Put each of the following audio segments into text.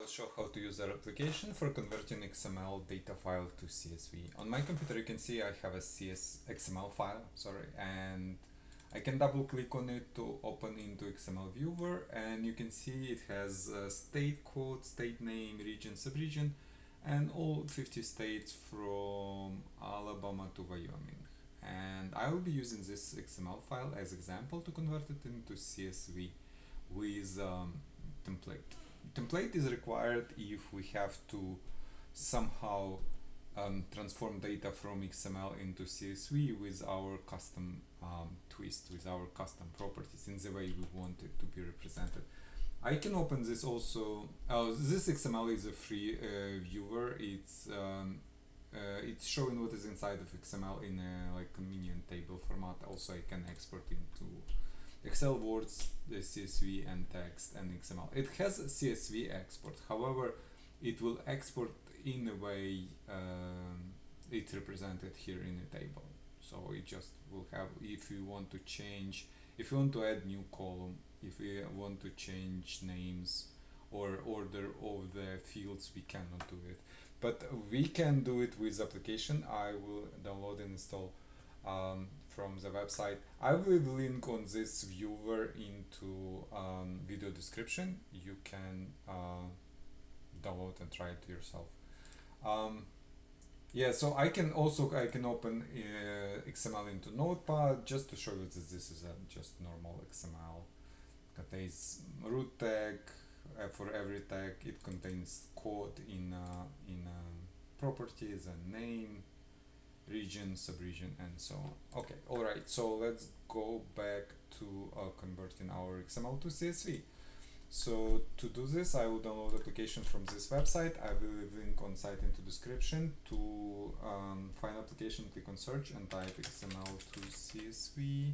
I'll show how to use our application for converting XML data file to CSV. On my computer you can see I have a XML file, and I can double click on it to open into XML viewer, and you can see it has state code, state name, region, subregion, and all 50 states from Alabama to Wyoming. And I will be using this XML file as example to convert it into CSV with template. Template is required if we have to somehow transform data from XML into CSV with our custom twist, with our custom properties in the way we want it to be represented. I can open this also. This XML is a free viewer. It's showing what is inside of XML in a like convenient table format. Also, I can export into Excel, words, the CSV, and text, and XML. It has a CSV export. However, it will export in a way it's represented here in a table. So it just will have, if you want to change, if you want to add new column, if we want to change names or order of the fields, we cannot do it. But we can do it with application. I will download and install from the website. I will leave a link on this viewer into video description. You can download and try it yourself. Yeah, so I can open XML into Notepad just to show you that this is a just normal XML. Contains root tag. For every tag, it contains code in properties and name, region, subregion, and so on. Okay, alright, so let's go back to converting our XML to CSV. So to do this, I will download the application from this website. I will leave link on site into description. To find application, click on search and type XML to CSV.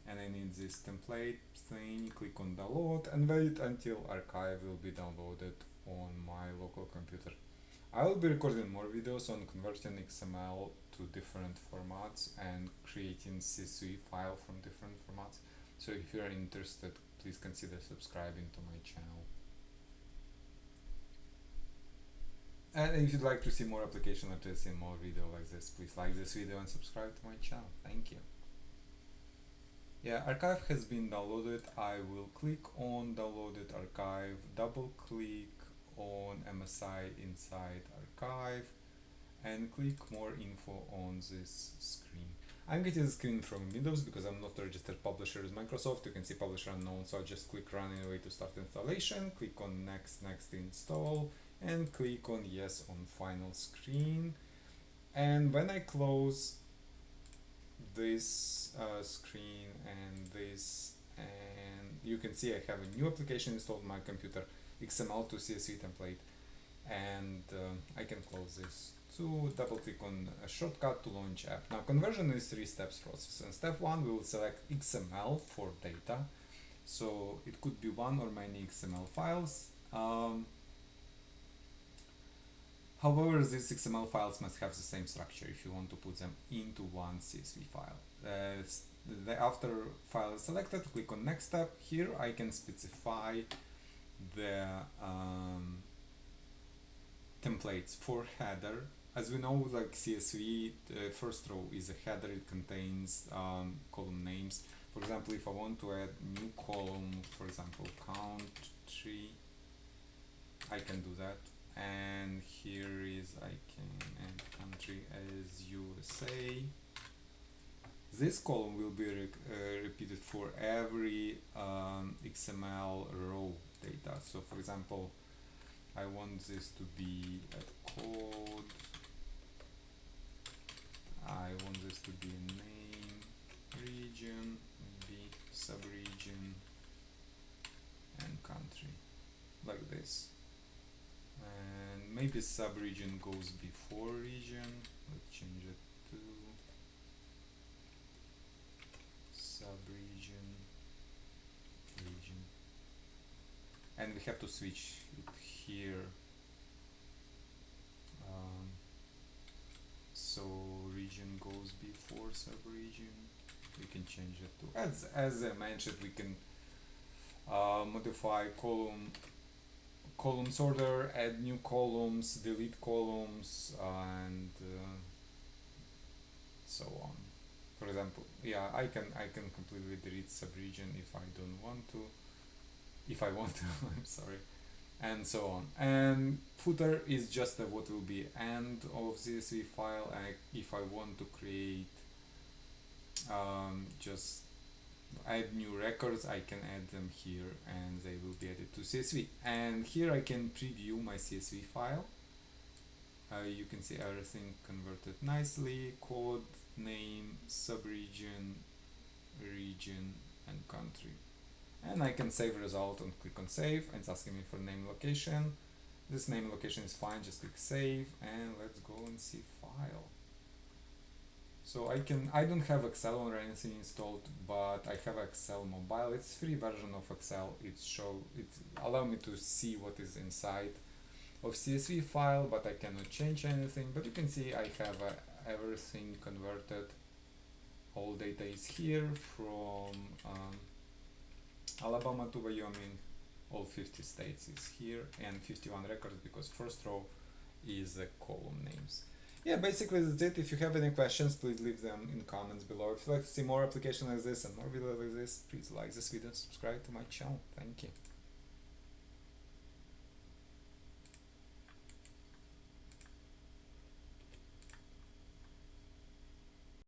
And I need this template thing, click on download and wait until archive will be downloaded on my local computer. I will be recording more videos on converting XML to different formats and creating CSV file from different formats. So if you are interested, please consider subscribing to my channel. And if you'd like to see more application or to see more video like this, please like this video and subscribe to my channel. Thank you. Yeah, archive has been downloaded. I will click on downloaded archive, double click on MSI inside archive, and click more info on this screen. I'm getting the screen from Windows because I'm not a registered publisher with Microsoft. You can see publisher unknown, so I'll just click run anyway to start installation, click on next install, and click on yes on final screen. And when I close this screen and this, and you can see I have a new application installed on my computer, XML to CSV template, and I can close this to double click on a shortcut to launch app. Now conversion is 3 steps process. In step 1 we will select XML for data, so it could be one or many XML files. However, these XML files must have the same structure if you want to put them into one CSV file. After file is selected, click on next step. Here I can specify the templates for header. As we know, like CSV, the first row is a header. It contains column names. For example, if I want to add new column, for example, country, I can do that. And here is I can add country as USA. This column will be repeated for every XML row data. So for example, I want this to be a code, I want this to be a name, region, maybe subregion, and country, like this. And maybe subregion goes before region. Let's change it to subregion, region, and we have to switch it here. So region goes before subregion. We can change it to, as I mentioned, we can modify columns order, add new columns, delete columns, and so on. For example, yeah, I can completely delete subregion if I don't want to. If I want to, I'm sorry, and so on. And footer is just what will be end of CSV file. If I want to create just add new records, I can add them here and they will be added to CSV. And here I can preview my CSV file. You can see everything converted nicely: code, name, subregion, region, and country. And I can save result and click on save, and it's asking me for name location. This name location is fine, just click save, and let's go and see file. So I don't have Excel or anything installed, but I have Excel mobile. It's free version of Excel. It allow me to see what is inside of CSV file, but I cannot change anything. But you can see I have everything converted. All data is here from Alabama to Wyoming. All 50 states is here, and 51 records because first row is column names. Yeah, basically that's it. If you have any questions, please leave them in comments below. If you'd like to see more applications like this and more videos like this, please like this video and subscribe to my channel. Thank you.